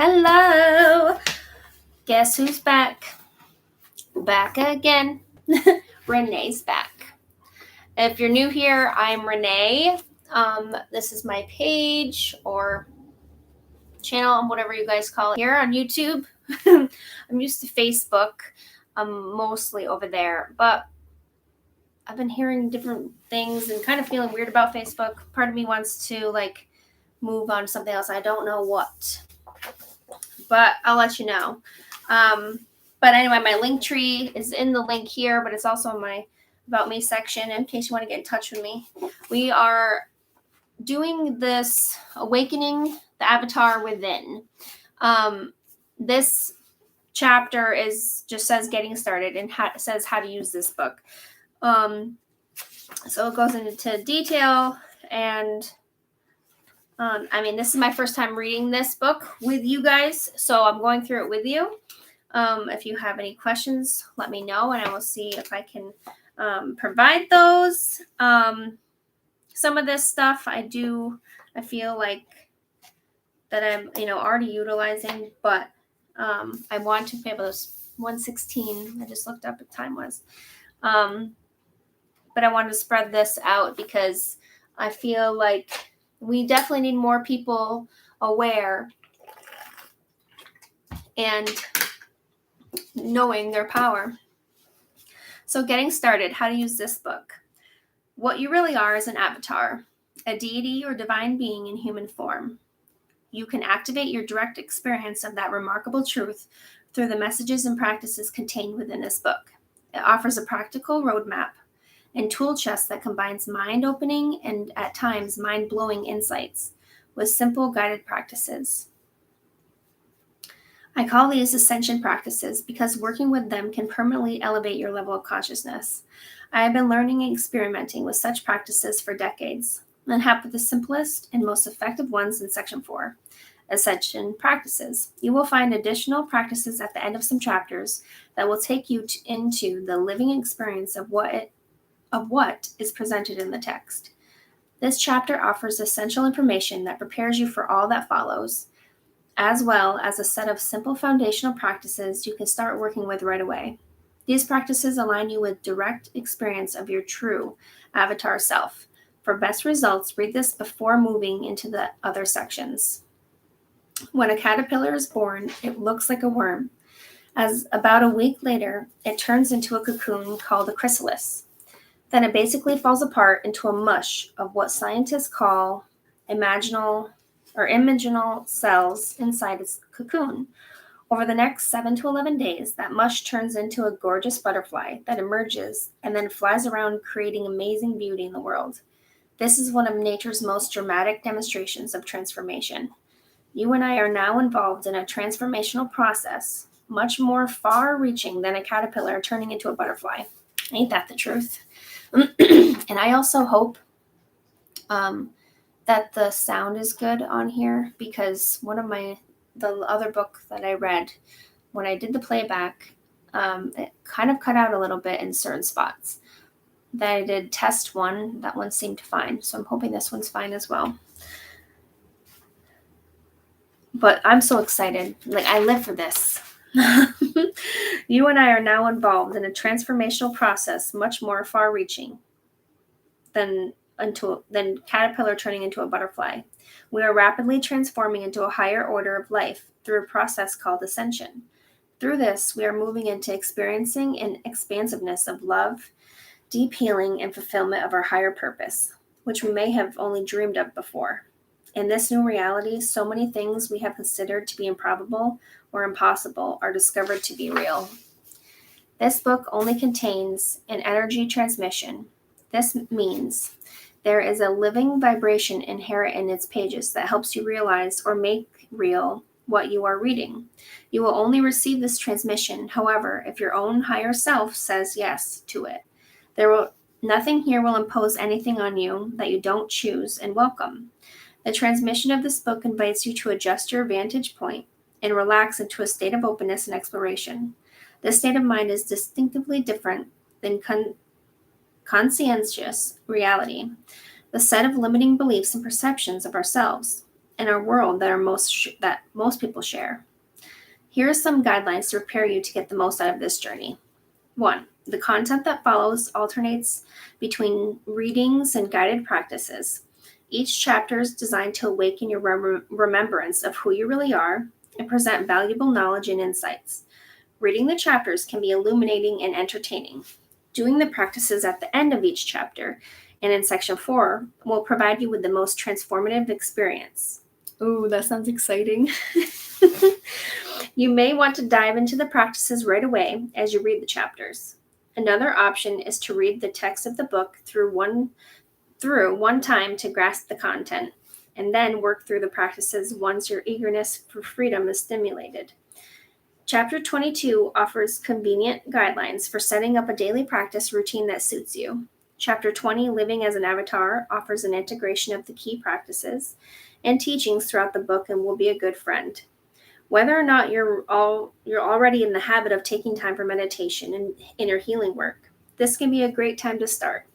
Hello! Guess who's back? Back again. Renee's back. If you're new here, I'm Renee. This is my page or channel, whatever you guys call it, here on YouTube. I'm used to Facebook. I'm mostly over there, but I've been hearing different things and kind of feeling weird about Facebook. Part of me wants to move on to something else. I don't know what, but I'll let you know. But anyway, my link tree is in the link here, but it's also in my About Me section in case you want to get in touch with me. We are doing this Awakening the Avatar Within. This chapter just says getting started and says how to use this book. So it goes into detail and this is my first time reading this book with you guys, so I'm going through it with you. If you have any questions, let me know, and I will see if I can provide those. Some of this stuff I feel like that I'm, already utilizing, but I want to be able to 1:16. I just looked up what time was. But I wanted to spread this out because I feel like we definitely need more people aware and knowing their power. So getting started, how to use this book. What you really are is an avatar, a deity or divine being in human form. You can activate your direct experience of that remarkable truth through the messages and practices contained within this book. It offers a practical roadmap and tool chest that combines mind-opening and at times mind-blowing insights with simple guided practices. I call these ascension practices because working with them can permanently elevate your level of consciousness. I have been learning and experimenting with such practices for decades and have put the simplest and most effective ones in Section 4, Ascension Practices. You will find additional practices at the end of some chapters that will take you into the living experience of what is presented in the text. This chapter offers essential information that prepares you for all that follows, as well as a set of simple foundational practices you can start working with right away. These practices align you with direct experience of your true avatar self. For best results, read this before moving into the other sections. When a caterpillar is born, it looks like a worm. As about a week later, it turns into a cocoon called a chrysalis. Then it basically falls apart into a mush of what scientists call imaginal cells inside its cocoon. Over the next 7 to 11 days, that mush turns into a gorgeous butterfly that emerges and then flies around creating amazing beauty in the world. This is one of nature's most dramatic demonstrations of transformation. You and I are now involved in a transformational process, much more far-reaching than a caterpillar turning into a butterfly. Ain't that the truth? And I also hope that the sound is good on here, because the other book that I read, when I did the playback, it kind of cut out a little bit in certain spots. That I did test one, that one seemed fine, so I'm hoping this one's fine as well. But I'm so excited. I live for this. You and I are now involved in a transformational process much more far-reaching than caterpillar turning into a butterfly. We are rapidly transforming into a higher order of life through a process called ascension. Through this, we are moving into experiencing an expansiveness of love, deep healing, and fulfillment of our higher purpose, which we may have only dreamed of before. In this new reality, so many things we have considered to be improbable or impossible are discovered to be real. This book only contains an energy transmission. This means there is a living vibration inherent in its pages that helps you realize or make real what you are reading. You will only receive this transmission, however, if your own higher self says yes to it. Nothing here will impose anything on you that you don't choose and welcome. The transmission of this book invites you to adjust your vantage point and relax into a state of openness and exploration. This state of mind is distinctively different than conscientious reality, the set of limiting beliefs and perceptions of ourselves. in our world that most people share. Here are some guidelines to prepare you to get the most out of this journey. 1. The content that follows alternates between readings and guided practices. Each chapter is designed to awaken your remembrance of who you really are and present valuable knowledge and insights. Reading the chapters can be illuminating and entertaining. Doing the practices at the end of each chapter and in section 4 will provide you with the most transformative experience. Ooh, that sounds exciting. You may want to dive into the practices right away as you read the chapters. Another option is to read the text of the book through one time to grasp the content, and then work through the practices once your eagerness for freedom is stimulated. Chapter 22 offers convenient guidelines for setting up a daily practice routine that suits you. Chapter 20, Living as an Avatar, offers an integration of the key practices and teachings throughout the book and will be a good friend. Whether or not you're already in the habit of taking time for meditation and inner healing work, this can be a great time to start.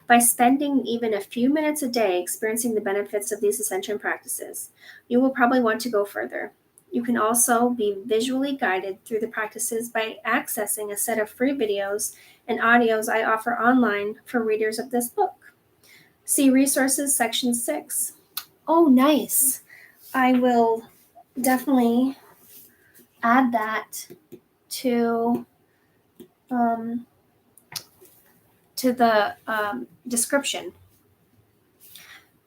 By spending even a few minutes a day experiencing the benefits of these ascension practices, you will probably want to go further. You can also be visually guided through the practices by accessing a set of free videos and audios I offer online for readers of this book. See Resources, Section 6. Oh, nice. I will definitely add that to the description.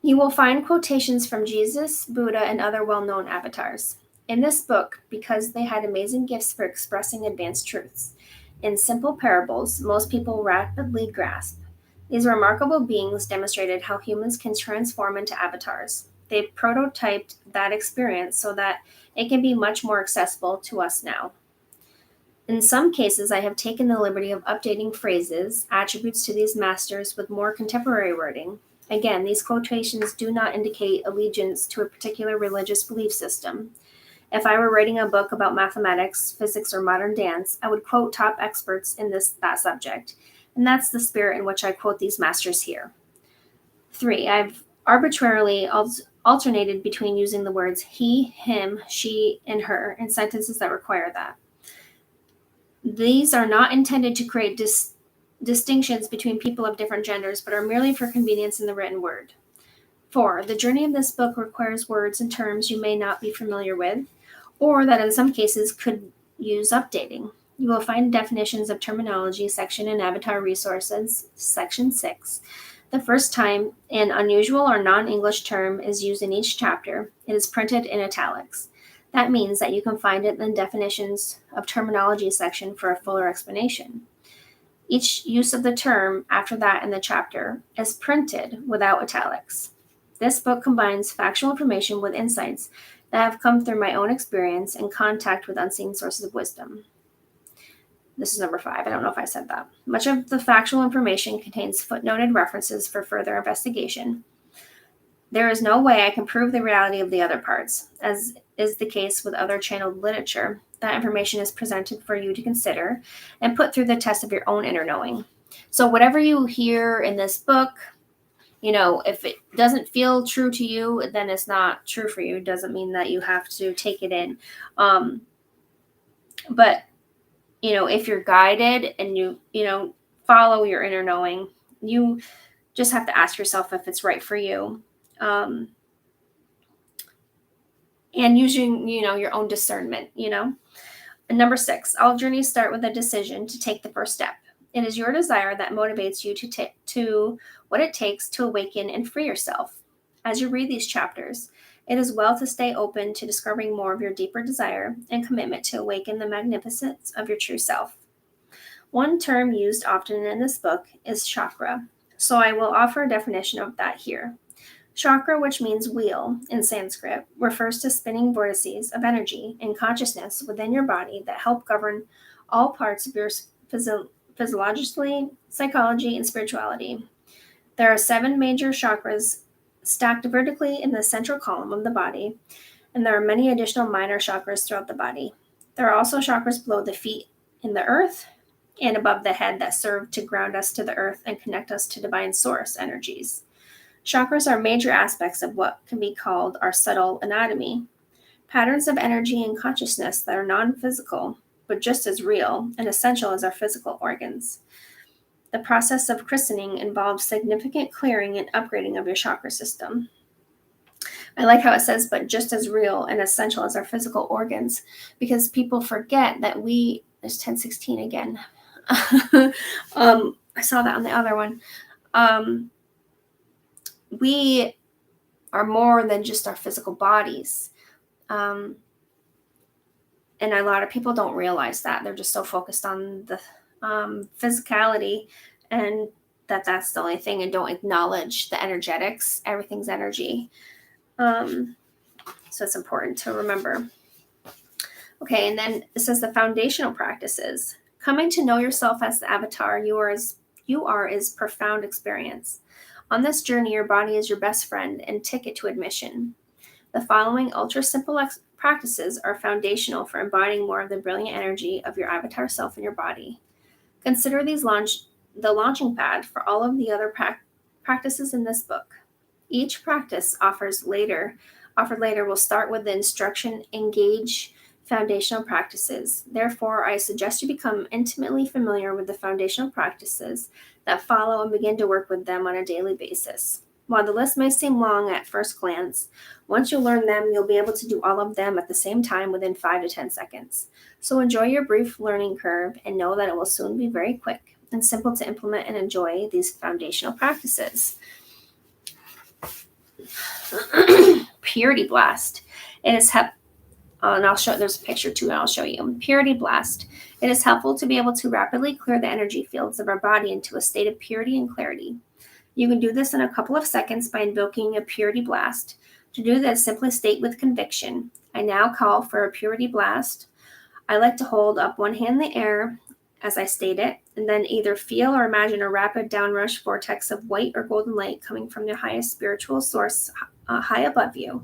You will find quotations from Jesus, Buddha, and other well-known avatars in this book because they had amazing gifts for expressing advanced truths. In simple parables, most people rapidly grasp. These remarkable beings demonstrated how humans can transform into avatars. They prototyped that experience so that it can be much more accessible to us now. In some cases, I have taken the liberty of updating phrases, attributes to these masters with more contemporary wording. Again, these quotations do not indicate allegiance to a particular religious belief system. If I were writing a book about mathematics, physics, or modern dance, I would quote top experts in that subject, and that's the spirit in which I quote these masters here. 3. I've arbitrarily alternated between using the words he, him, she, and her in sentences that require that. These are not intended to create distinctions between people of different genders, but are merely for convenience in the written word. 4. The journey of this book requires words and terms you may not be familiar with, or that in some cases could use updating. You will find definitions of terminology section in Avatar Resources, Section 6. The first time an unusual or non-English term is used in each chapter, it is printed in italics. That means that you can find it in the definitions of terminology section for a fuller explanation. Each use of the term after that in the chapter is printed without italics. This book combines factual information with insights that have come through my own experience and contact with unseen sources of wisdom. This is number 5. I don't know if I said that. Much of the factual information contains footnoted references for further investigation. There is no way I can prove the reality of the other parts, as is the case with other channeled literature. That information is presented for you to consider and put through the test of your own inner knowing. So whatever you hear in this book, if it doesn't feel true to you, then it's not true for you. It doesn't mean that you have to take it in. But, if you're guided and you follow your inner knowing, you just have to ask yourself if it's right for you. And using, your own discernment, And number 6, all journeys start with a decision to take the first step. It is your desire that motivates you to what it takes to awaken and free yourself. As you read these chapters, it is well to stay open to discovering more of your deeper desire and commitment to awaken the magnificence of your true self. One term used often in this book is chakra, so I will offer a definition of that here. Chakra, which means wheel in Sanskrit, refers to spinning vortices of energy and consciousness within your body that help govern all parts of your physiologically, psychology, and spirituality. There are 7 major chakras stacked vertically in the central column of the body, and there are many additional minor chakras throughout the body. There are also chakras below the feet in the earth and above the head that serve to ground us to the earth and connect us to divine source energies. Chakras are major aspects of what can be called our subtle anatomy, patterns of energy and consciousness that are non-physical, but just as real and essential as our physical organs. The process of christening involves significant clearing and upgrading of your chakra system. I like how it says, but just as real and essential as our physical organs, because people forget that there's 1016 again. I saw that on the other one. We are more than just our physical bodies. And a lot of people don't realize that. They're just so focused on the physicality and that's the only thing, and don't acknowledge the energetics. Everything's energy. So it's important to remember. Okay, and then it says the foundational practices. Coming to know yourself as the avatar you are is profound experience. On this journey, your body is your best friend and ticket to admission. The following ultra simple practices are foundational for embodying more of the brilliant energy of your avatar self in your body. Consider these the launching pad for all of the other practices in this book. Each practice offered later will start with the instruction engage foundational practices. Therefore, I suggest you become intimately familiar with the foundational practices that follow and begin to work with them on a daily basis. While the list may seem long at first glance, once you learn them, you'll be able to do all of them at the same time within 5 to 10 seconds. So enjoy your brief learning curve and know that it will soon be very quick and simple to implement and enjoy these foundational practices. Purity Blast. It is and I'll show, there's a picture too, and I'll show you. Purity Blast. It is helpful to be able to rapidly clear the energy fields of our body into a state of purity and clarity. You can do this in a couple of seconds by invoking a purity blast. To do this, simply state with conviction, I now call for a purity blast. I like to hold up one hand in the air as I state it, and then either feel or imagine a rapid downrush vortex of white or golden light coming from the highest spiritual source high above you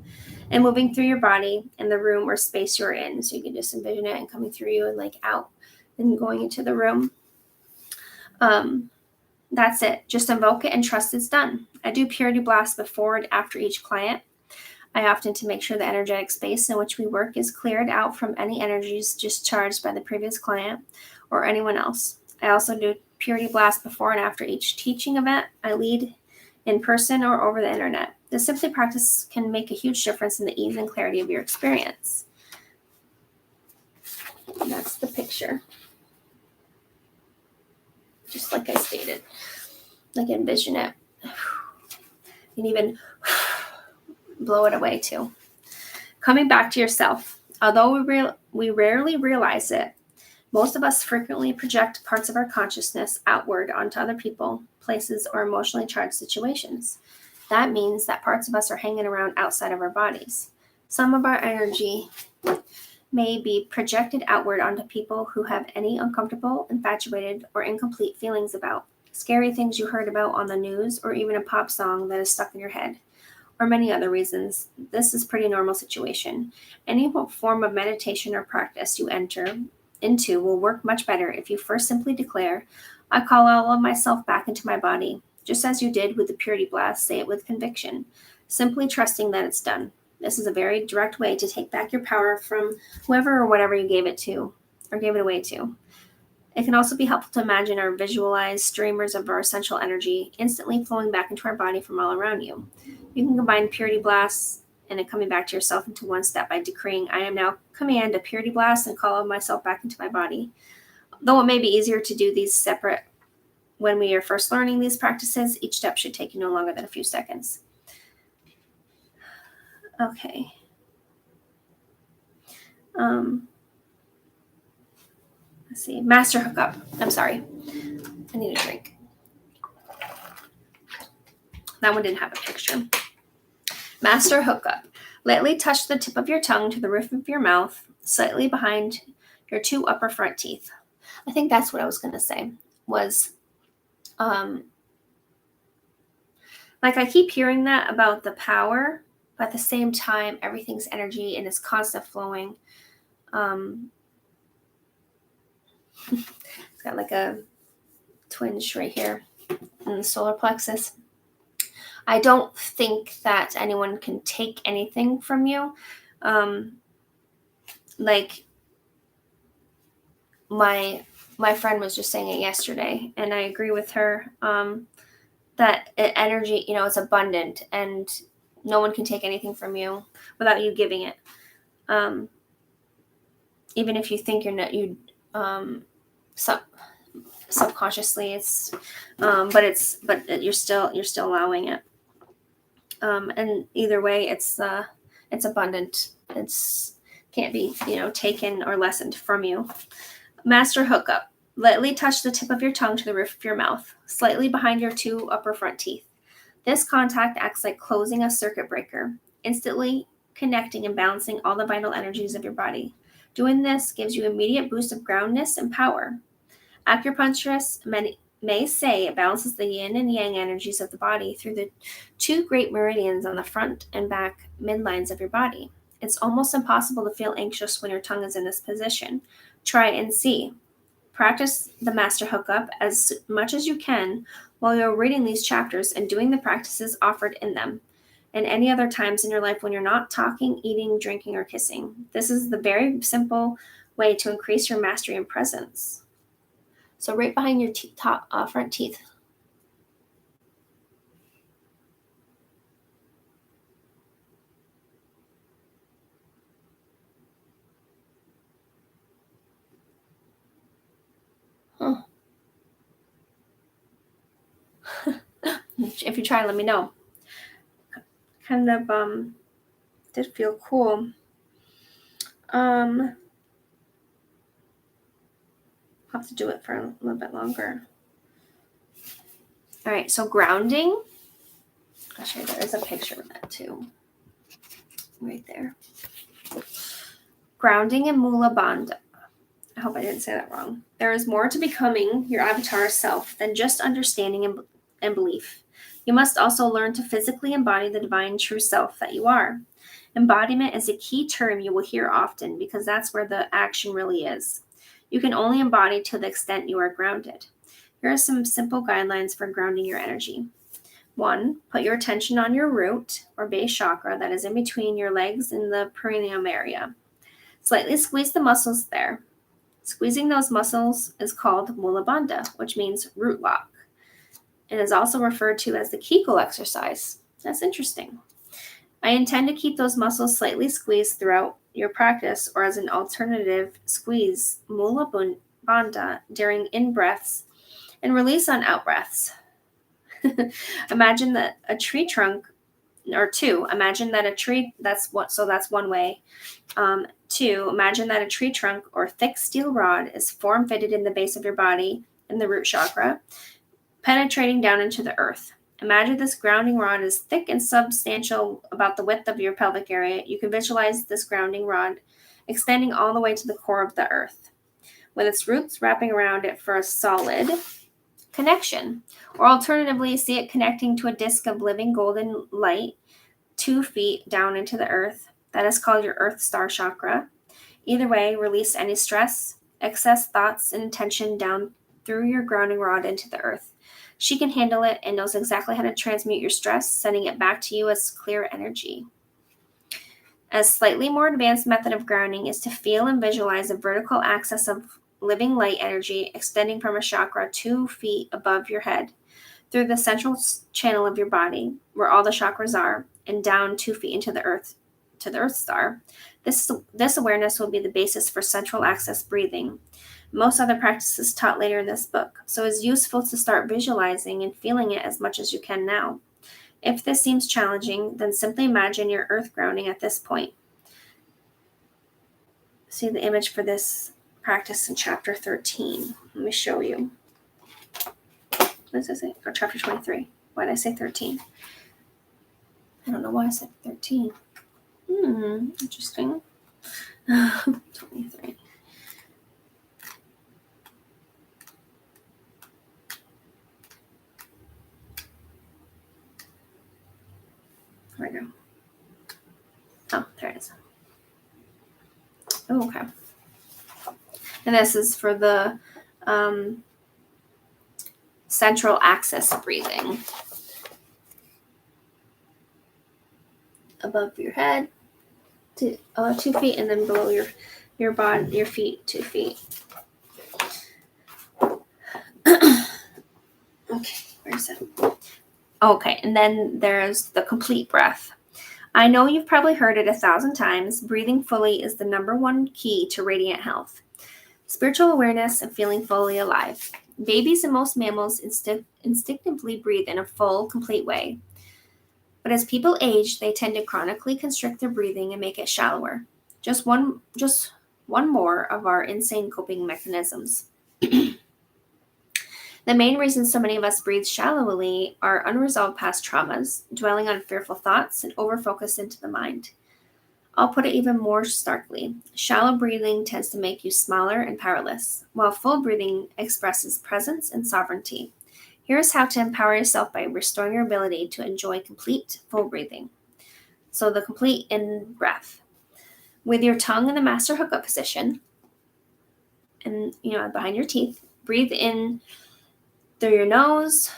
and moving through your body and the room or space you're in. So you can just envision it and coming through you and like out and going into the room. That's it. Just invoke it and trust it's done. I do purity blasts before and after each client. I often to make sure the energetic space in which we work is cleared out from any energies discharged by the previous client or anyone else. I also do purity blast before and after each teaching event I lead in person or over the internet. This simple practice can make a huge difference in the ease and clarity of your experience. And that's the picture. Just like I stated. Like envision it. And even blow it away too. Coming back to yourself. Although we rarely realize it, most of us frequently project parts of our consciousness outward onto other people, places, or emotionally charged situations. That means that parts of us are hanging around outside of our bodies. Some of our energy may be projected outward onto people who have any uncomfortable, infatuated, or incomplete feelings about, scary things you heard about on the news, or even a pop song that is stuck in your head, or many other reasons. This is a pretty normal situation. Any form of meditation or practice you enter into will work much better if you first simply declare, I call all of myself back into my body. Just as you did with the purity blast, say it with conviction, simply trusting that it's done. This is a very direct way to take back your power from whoever or whatever you gave it to or gave it away to. It can also be helpful to imagine or visualize streamers of our essential energy instantly flowing back into our body from all around you. You can combine purity blasts and it coming back to yourself into one step by decreeing, I am now command a purity blast and call myself back into my body. Though it may be easier to do these separate when we are first learning these practices, each step should take you no longer than a few seconds. Okay. Let's see. Master hookup. I'm sorry. I need a drink. That one didn't have a picture. Master hookup. Lightly touch the tip of your tongue to the roof of your mouth, slightly behind your 2 upper front teeth. I think that's what I was going to say was, like I keep hearing that about the power, but at the same time, everything's energy and it's constant flowing. It's got like a twinge right here in the solar plexus. I don't think that anyone can take anything from you. Like my friend was just saying it yesterday, and I agree with her. That energy, is abundant, and no one can take anything from you without you giving it. Even if you think you're not, sub, subconsciously, but you're still allowing it. And either way, it's abundant. It's can't be taken or lessened from you. Master hookup. Lightly touch the tip of your tongue to the roof of your mouth, slightly behind your 2 upper front teeth. This contact acts like closing a circuit breaker, instantly connecting and balancing all the vital energies of your body. Doing this gives you immediate boost of groundness and power. Acupuncturists may say it balances the yin and yang energies of the body through the 2 great meridians on the front and back midlines of your body. It's almost impossible to feel anxious when your tongue is in this position. Try and see. Practice the master hookup as much as you can while you're reading these chapters and doing the practices offered in them, and any other times in your life when you're not talking, eating, drinking, or kissing. This is the very simple way to increase your mastery and presence. So right behind your front teeth. Huh. If you try, let me know. Kind of did feel cool. I'll have to do it for a little bit longer. All right, so grounding. Actually, there is a picture of that too. Right there. Grounding and Mula Bandha. I hope I didn't say that wrong. There is more to becoming your avatar self than just understanding and belief. You must also learn to physically embody the divine true self that you are. Embodiment is a key term you will hear often because that's where the action really is. You can only embody to the extent you are grounded. Here are some simple guidelines for grounding your energy. 1. Put your attention on your root or base chakra that is in between your legs and the perineum area. Slightly squeeze the muscles there. Squeezing those muscles is called Mula Bandha, which means root lock, and is also referred to as the Kegel exercise. That's interesting. I intend to keep those muscles slightly squeezed throughout your practice, or as an alternative, squeeze Mula Bandha during in-breaths and release on out-breaths. Imagine that a tree trunk, or 2, imagine that a tree, that's one way. 2, imagine that a tree trunk or thick steel rod is form-fitted in the base of your body in the root chakra, penetrating down into the earth. Imagine this grounding rod is thick and substantial, about the width of your pelvic area. You can visualize this grounding rod extending all the way to the core of the earth, with its roots wrapping around it for a solid connection. Or alternatively, see it connecting to a disc of living golden light 2 feet down into the earth. That is called your Earth Star chakra. Either way, release any stress, excess thoughts, and tension down through your grounding rod into the earth. She can handle it and knows exactly how to transmute your stress, sending it back to you as clear energy. A slightly more advanced method of grounding is to feel and visualize a vertical axis of living light energy extending from a chakra 2 feet above your head through the central channel of your body, where all the chakras are, and down 2 feet into the earth, to the Earth Star. This awareness will be the basis for central access breathing. Most other practices taught later in this book, so it's useful to start visualizing and feeling it as much as you can now. If this seems challenging, then simply imagine your earth grounding at this point. See the image for this practice in chapter 13. Let me show you. What does it say? Or chapter 23. Why did I say 13? I don't know why I said 13. Interesting. 23. There we go. Oh, there it is. Oh, okay. And this is for the central axis breathing. above your head, 2 feet, and then below your body, your feet, 2 feet. Okay, where's it? Okay, and then there's the complete breath. I know you've probably heard it 1,000 times. Breathing fully is the number one key to radiant health, spiritual awareness, and feeling fully alive. Babies and most mammals instinctively breathe in a full, complete way. But as people age, they tend to chronically constrict their breathing and make it shallower. Just one more of our insane coping mechanisms. The main reason so many of us breathe shallowly are unresolved past traumas, dwelling on fearful thoughts, and overfocus into the mind. I'll put it even more starkly. Shallow breathing tends to make you smaller and powerless, while full breathing expresses presence and sovereignty. Here's how to empower yourself by restoring your ability to enjoy complete full breathing. So the complete in breath. With your tongue in the master hookup position, and behind your teeth, breathe in through your nose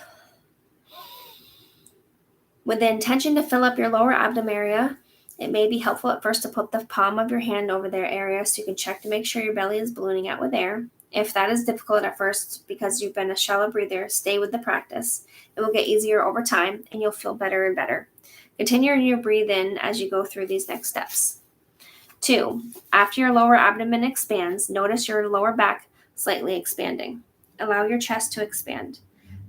with the intention to fill up your lower abdomen area. It may be helpful at first to put the palm of your hand over their area so you can check to make sure your belly is ballooning out with air. If that is difficult at first because you've been a shallow breather, stay with the practice. It will get easier over time and you'll feel better and better. Continue your breathe in as you go through these next steps. 2. After your lower abdomen expands, notice your lower back slightly expanding. Allow your chest to expand.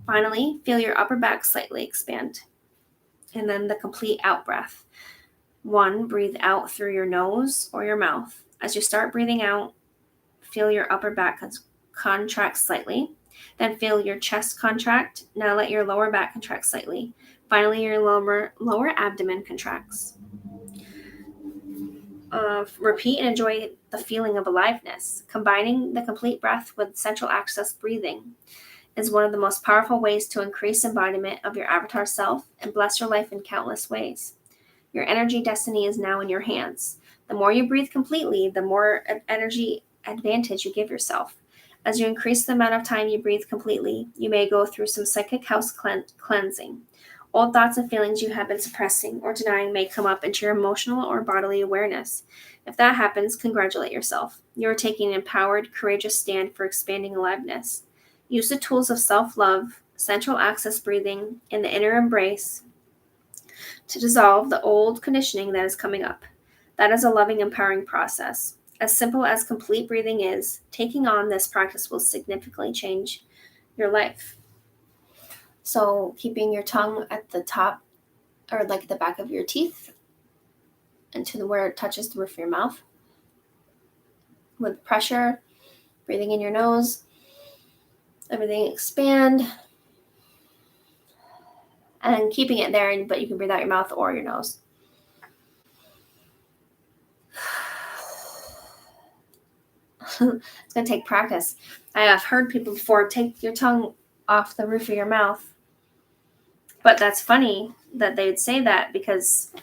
Finally, feel your upper back slightly expand. And then the complete out breath. 1, breathe out through your nose or your mouth. As you start breathing out, feel your upper back contract slightly. Then feel your chest contract. Now let your lower back contract slightly. Finally, your lower abdomen contracts. Repeat and enjoy the feeling of aliveness. Combining the complete breath with central access breathing is one of the most powerful ways to increase embodiment of your avatar self and bless your life in countless ways. Your energy destiny is now in your hands. The more you breathe completely, the more energy advantage you give yourself. As you increase the amount of time you breathe completely, you may go through some psychic house cleansing. Old thoughts and feelings you have been suppressing or denying may come up into your emotional or bodily awareness. If that happens, congratulate yourself. You are taking an empowered, courageous stand for expanding aliveness. Use the tools of self-love, central access breathing, and the inner embrace to dissolve the old conditioning that is coming up. That is a loving, empowering process. As simple as complete breathing is, taking on this practice will significantly change your life. So keeping your tongue at the top or like the back of your teeth and to where it touches the roof of your mouth. With pressure, breathing in your nose, everything expand. And keeping it there, but you can breathe out your mouth or your nose. It's going to take practice. I have heard people before, take your tongue off the roof of your mouth. But that's funny that they would say that because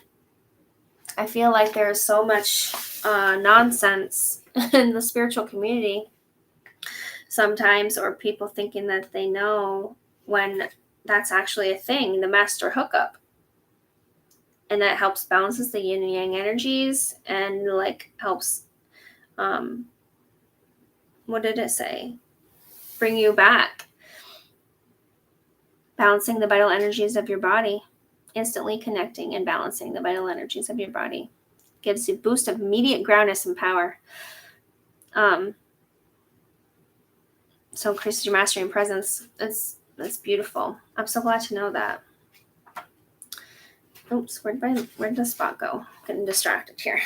I feel like there's so much nonsense in the spiritual community sometimes, or people thinking that they know when that's actually a thing, the master hookup. And that helps balances the yin and yang energies and helps, what did it say? Bring you back. Balancing the vital energies of your body. Instantly connecting and balancing the vital energies of your body. Gives you a boost of immediate groundness and power. So increases your mastery and presence. That's beautiful. I'm so glad to know that. Oops, where did the spot go? Getting distracted here.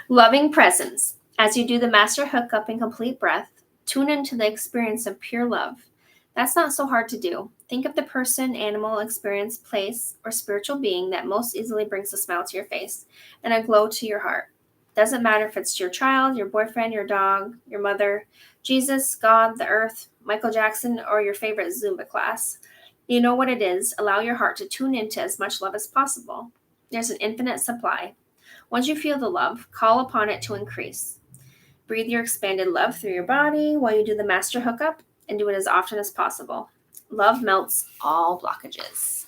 Loving presence. As you do the master hookup in complete breath, tune into the experience of pure love. That's not so hard to do. Think of the person, animal, experience, place, or spiritual being that most easily brings a smile to your face and a glow to your heart. Doesn't matter if it's your child, your boyfriend, your dog, your mother, Jesus, God, the earth, Michael Jackson, or your favorite Zumba class. You know what it is. Allow your heart to tune into as much love as possible. There's an infinite supply. Once you feel the love, call upon it to increase. Breathe your expanded love through your body while you do the master hookup and do it as often as possible. Love melts all blockages.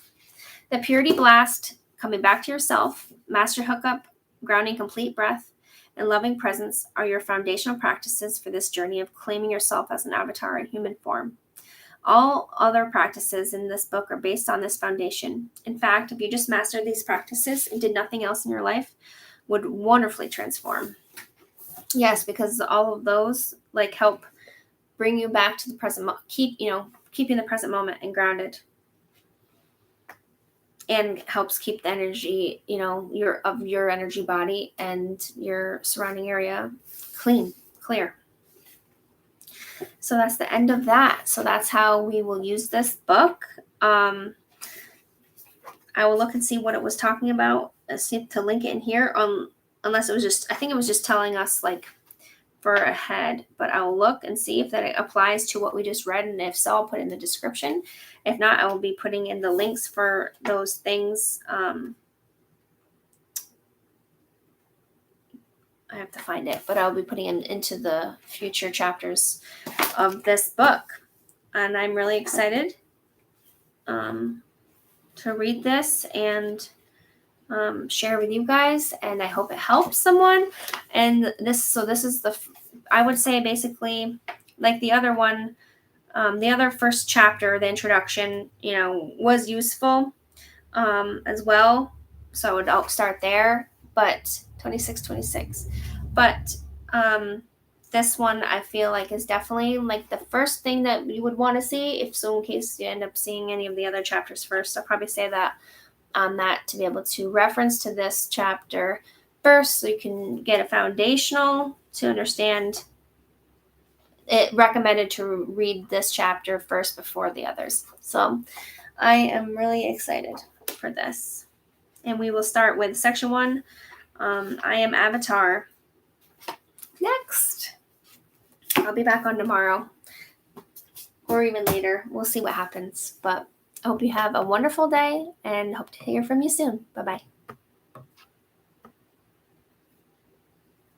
The purity blast Coming back to yourself, master hookup, grounding complete breath, and loving presence are your foundational practices for this journey of claiming yourself as an avatar in human form. All other practices in this book are based on this foundation. In fact, if you just mastered these practices and did nothing else in your life, would wonderfully transform. Yes, because all of those help bring you back to the present, keeping the present moment and grounded, and helps keep the energy, your energy body and your surrounding area clear. So that's the end of that. So that's how we will use this book. I will look and see what it was talking about. See to link it in here. Unless it was I think it was just telling us for ahead, but I will look and see if that applies to what we just read, and if so, I'll put it in the description. If not, I will be putting in the links for those things. I have to find it, but I'll be putting it into the future chapters of this book, and I'm really excited to read this and share with you guys, and I hope it helps someone. And this is I would say basically like the other one, the other first chapter, the introduction, was useful as well. So I'll start there, but 26. But this one I feel like is definitely the first thing that you would want to see. In case you end up seeing any of the other chapters first, I'll probably say that on that to be able to reference to this chapter first, so you can get a foundational to understand it. Recommended to read this chapter first before the others. So I am really excited for this. And we will start with section 1. I am Avatar. Next. I'll be back on tomorrow or even later. We'll see what happens. But I hope you have a wonderful day and hope to hear from you soon. Bye-bye.